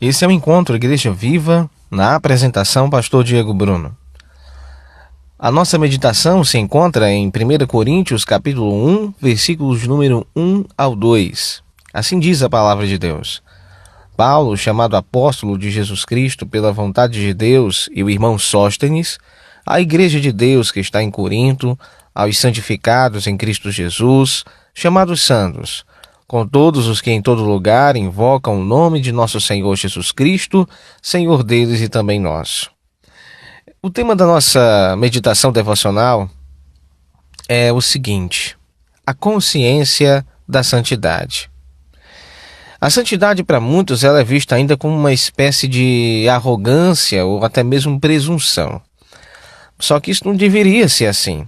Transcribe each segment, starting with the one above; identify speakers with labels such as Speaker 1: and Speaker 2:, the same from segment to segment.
Speaker 1: Esse é o Encontro Igreja Viva, na apresentação Pastor Diego Bruno. A nossa meditação se encontra em 1 Coríntios capítulo 1, versículos número 1 ao 2. Assim diz a palavra de Deus. Paulo, chamado apóstolo de Jesus Cristo pela vontade de Deus, e o irmão Sóstenes, à igreja de Deus que está em Corinto, aos santificados em Cristo Jesus, chamados santos, com todos os que em todo lugar invocam o nome de nosso Senhor Jesus Cristo, Senhor deles e também nosso. O tema da nossa meditação devocional é o seguinte: a consciência da santidade. A santidade para muitos ela é vista ainda como uma espécie de arrogância ou até mesmo presunção. Só que isso não deveria ser assim.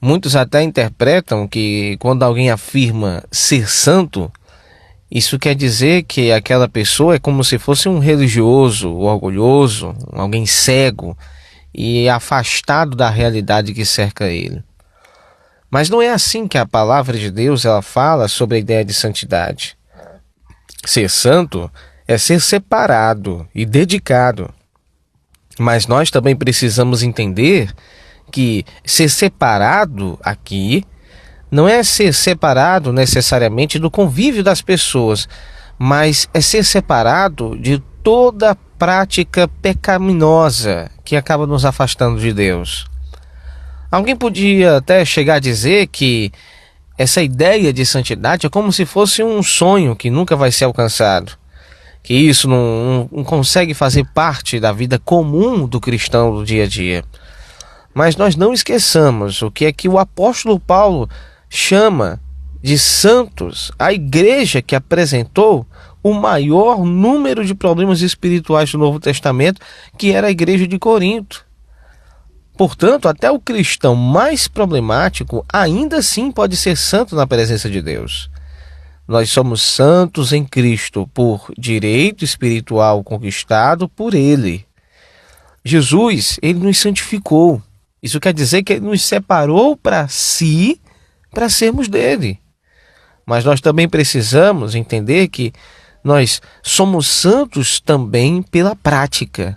Speaker 1: Muitos até interpretam que quando alguém afirma ser santo, isso quer dizer que aquela pessoa é como se fosse um religioso, orgulhoso, alguém cego e afastado da realidade que cerca ele. Mas não é assim que a palavra de Deus ela fala sobre a ideia de santidade. Ser santo é ser separado e dedicado. Mas nós também precisamos entender que ser separado aqui não é ser separado necessariamente do convívio das pessoas, mas é ser separado de toda prática pecaminosa que acaba nos afastando de Deus. Alguém podia até chegar a dizer que essa ideia de santidade é como se fosse um sonho que nunca vai ser alcançado, que isso não consegue fazer parte da vida comum do cristão do dia a dia. Mas nós não esqueçamos o que é que o apóstolo Paulo chama de santos a igreja que apresentou o maior número de problemas espirituais do Novo Testamento, que era a igreja de Corinto. Portanto, até o cristão mais problemático ainda assim pode ser santo na presença de Deus. Nós somos santos em Cristo por direito espiritual conquistado por Ele. Jesus, Ele nos santificou. Isso quer dizer que Ele nos separou para si, para sermos dele. Mas nós também precisamos entender que nós somos santos também pela prática.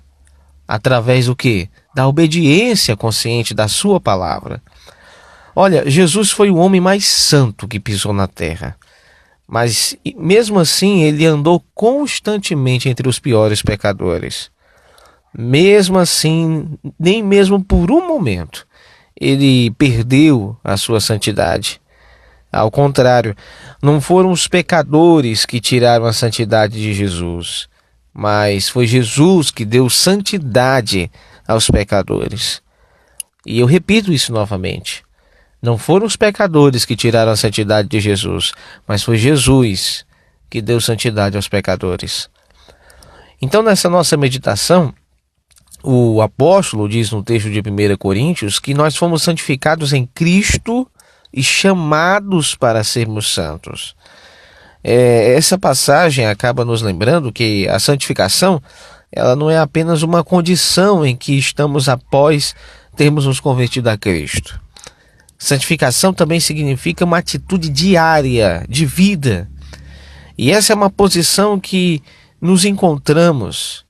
Speaker 1: Através do quê? Da obediência consciente da sua palavra. Olha, Jesus foi o homem mais santo que pisou na terra. Mas mesmo assim ele andou constantemente entre os piores pecadores. Mesmo assim, nem mesmo por um momento, ele perdeu a sua santidade. Ao contrário, não foram os pecadores que tiraram a santidade de Jesus, mas foi Jesus que deu santidade aos pecadores. E eu repito isso novamente. Não foram os pecadores que tiraram a santidade de Jesus, mas foi Jesus que deu santidade aos pecadores. Então, nessa nossa meditação, o apóstolo diz no texto de 1 Coríntios que nós fomos santificados em Cristo e chamados para sermos santos. Essa passagem acaba nos lembrando que a santificação ela não é apenas uma condição em que estamos após termos nos convertido a Cristo. Santificação também significa uma atitude diária, de vida. E essa é uma posição que nos encontramos.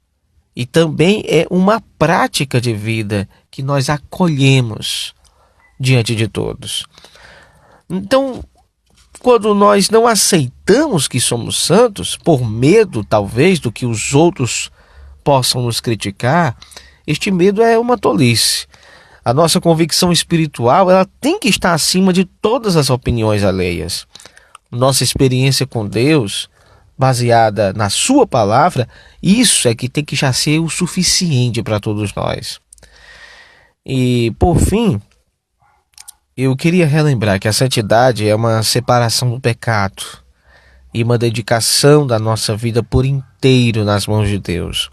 Speaker 1: E também é uma prática de vida que nós acolhemos diante de todos. Então, quando nós não aceitamos que somos santos, por medo talvez do que os outros possam nos criticar, este medo é uma tolice. A nossa convicção espiritual ela tem que estar acima de todas as opiniões alheias. Nossa experiência com Deus, baseada na sua palavra, isso é que tem que já ser o suficiente para todos nós. E, por fim, eu queria relembrar que a santidade é uma separação do pecado e uma dedicação da nossa vida por inteiro nas mãos de Deus.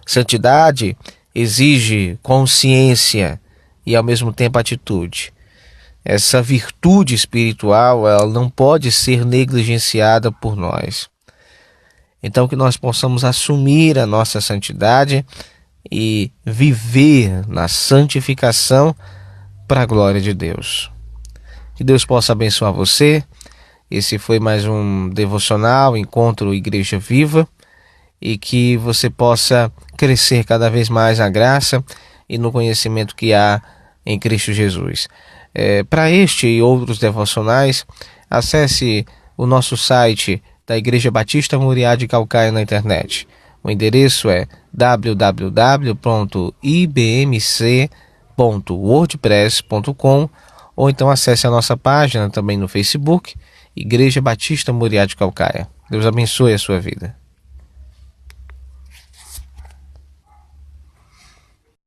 Speaker 1: Santidade exige consciência e, ao mesmo tempo, atitude. Essa virtude espiritual ela não pode ser negligenciada por nós. Então, que nós possamos assumir a nossa santidade e viver na santificação para a glória de Deus. Que Deus possa abençoar você. Esse foi mais um devocional, Encontro Igreja Viva. e que você possa crescer cada vez mais na graça e no conhecimento que há em Cristo Jesus. Para este e outros devocionais, acesse o nosso site da Igreja Batista Moriá de Calcaia na internet. O endereço é www.ibmc.wordpress.com, ou então acesse a nossa página também no Facebook, Igreja Batista Moriá de Calcaia. Deus abençoe a sua vida.